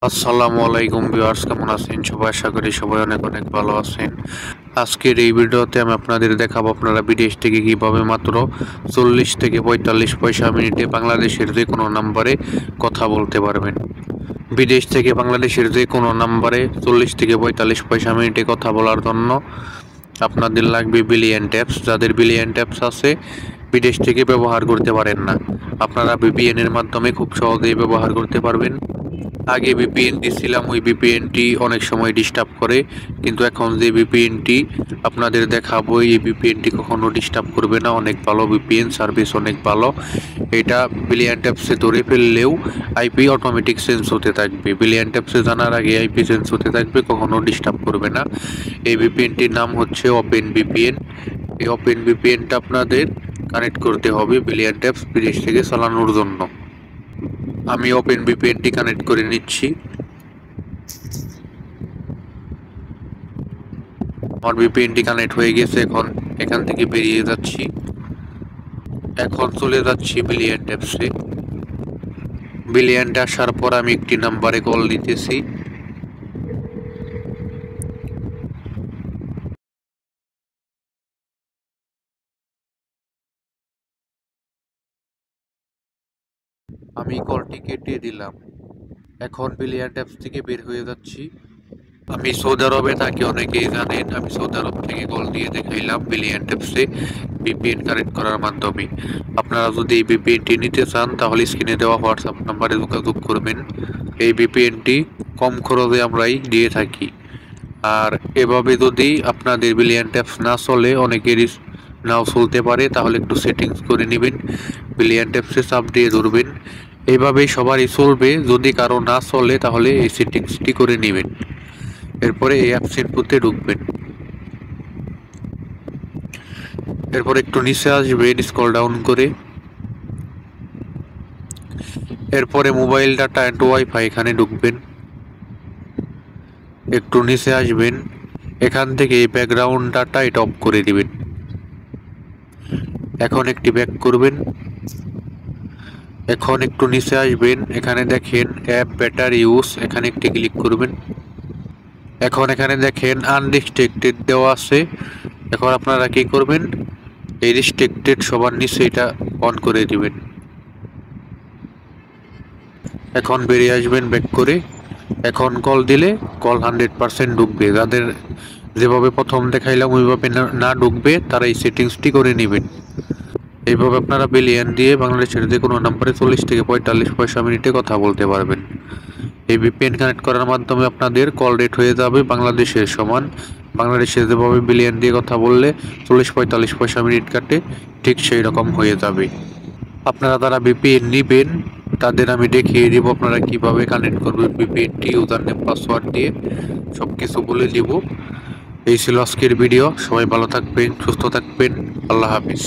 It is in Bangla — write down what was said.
আসসালামু আলাইকুম ভিউয়ার্স, কেমন আছেন সবাই? আশা করি সবাই অনেক অনেক ভালো আছেন। আজকের এই ভিডিওতে আমি আপনাদের দেখাবো আপনারা বিদেশ থেকে কিভাবে মাত্র 40 থেকে 45 পয়সা মিনিটে বাংলাদেশের যে কোনো নাম্বারে কথা বলতে পারবেন। বিদেশ থেকে বাংলাদেশের যে কোনো নাম্বারে 40 থেকে 45 পয়সা মিনিটে কথা বলার জন্য আপনাদের লাগবে বিলিয়ন ট্যাপস। যাদের বিলিয়ন ট্যাপস আছে, বিদেশ থেকে ব্যবহার করতে পারেন না, আপনারা VPN এর মাধ্যমে খুব সহজেই ব্যবহার করতে পারবেন। আগে VPN দিছিলাম, ওই VPNটি অনেক সময় ডিস্টার্ব করে, কিন্তু এখন যে VPNটি আপনাদের দেখাবো এই VPNটি কখনো ডিস্টার্ব করবে না। অনেক ভালো VPN সার্ভিস, অনেক ভালো। এটা বিলিয়ন ট্যাপসে ধরে ফেললেও IP অটোমেটিক চেঞ্জ হতে থাকবে। বিলিয়ন ট্যাপসে জানার আগে IP চেঞ্জ হতে থাকবে, কখনো ডিস্টার্ব করবে না। এই VPNটির নাম হচ্ছে ওপেন VPN। এই ওপেন VPNটা আপনাদের কানেক্ট করতে হবে বিলিয়ন ট্যাপস বিদেশ থেকে চালানোর জন্য। আমি ওপেন VPNটি কানেক্ট করে নিচ্ছি। আমার VPNটি কানেক্ট হয়ে গেছে। এখন এখান থেকে বেরিয়ে যাচ্ছি। এখন চলে যাচ্ছি বিলিয়ন ট্যাপসে। বিলিয়নটা আসার পর আমি একটি নাম্বারে কল দিতেছি। আমি কলটি কেটে দিলাম। এখন বিলিয়ন ট্যাপস থেকে বের হয়ে যাচ্ছি। আমি সৌদি আরবে থাকি, অনেকেই জানেন। আমি সৌদি আরব থেকে কল দিয়ে দেখাইলাম বিলিয়ন ট্যাপসে VPN কানেক্ট করার মাধ্যমে। আপনারা যদি এই VPNটি নিতে চান তাহলে স্ক্রিনে দেওয়া হোয়াটসঅ্যাপ নাম্বারে যোগাযোগ করবেন। এই VPNটি কম খরচে আমরাই দিয়ে থাকি। আর এভাবে যদি আপনাদের বিলিয়ন ট্যাপস না চলে, অনেকেরই নাও চলতে পারে, তাহলে একটু সেটিংস করে নেবেন, বিলিয়ন ট্যাপসে চাপ দিয়ে ধরবেন। এইভাবেই সবারই চলবে। যদি কারো না চলে তাহলে এই সেটিংসটি করে নেবেন। এরপরে এই অ্যাপস ইনপুটে ঢুকবেন। এরপর একটু নিচে আসবেন স্ক্রল ডাউন করে। এরপরে মোবাইল ডাটা অ্যান্ড ওয়াইফাই এখানে ঢুকবেন। একটু নিচে আসবেন, এখান থেকে ব্যাকগ্রাউন্ড ডাটা এটা অফ করে দিবেন। এখন একটি ব্যাক করবেন। এখন একটু নিচে আসবেন, এখানে দেখেন অ্যাপ ব্যাটারি ইউজ, এখানে একটি ক্লিক করবেন। এখন এখানে দেখেন আনরিস্ট্রিক্টেড দেওয়া আছে। এখন আপনারা কি করবেন, এই রিস্ট্রিক্টেড সবার নিচে এটা অন করে দিবেন। এখন বেরিয়ে আসবেন ব্যাক করে। এখন কল দিলে কল 100% ঢুকবে। যাদের যেভাবে প্রথম দেখাইলাম ওইভাবে না ঢুকবে, তারা এই সেটিংসটি করে নেবেন। এইভাবে আপনারা বিলিয়ন দিয়ে বাংলাদেশের যে কোনো নাম্বারে 40 থেকে 45 পয়সা মিনিটে কথা বলতে পারবেন। এই VPN কানেক্ট করার মাধ্যমে আপনাদের কল রেট হয়ে যাবে বাংলাদেশের সমান। বাংলাদেশে যেভাবে বিলিয়ন দিয়ে কথা বললে 40-45 পয়সা মিনিট কাটে, ঠিক সেই রকম হয়ে যাবে। আপনারা যারা VPN নেবেন তাদের আমি দেখিয়ে দিব আপনারা কিভাবে কানেক্ট করবেন VPNটি, ইউজার নেম পাসওয়ার্ড দিয়ে সব কিছু বলে দিব। এই ছিল আজকের ভিডিও। সবাই ভালো থাকবেন, সুস্থ থাকবেন। আল্লাহ হাফিজ।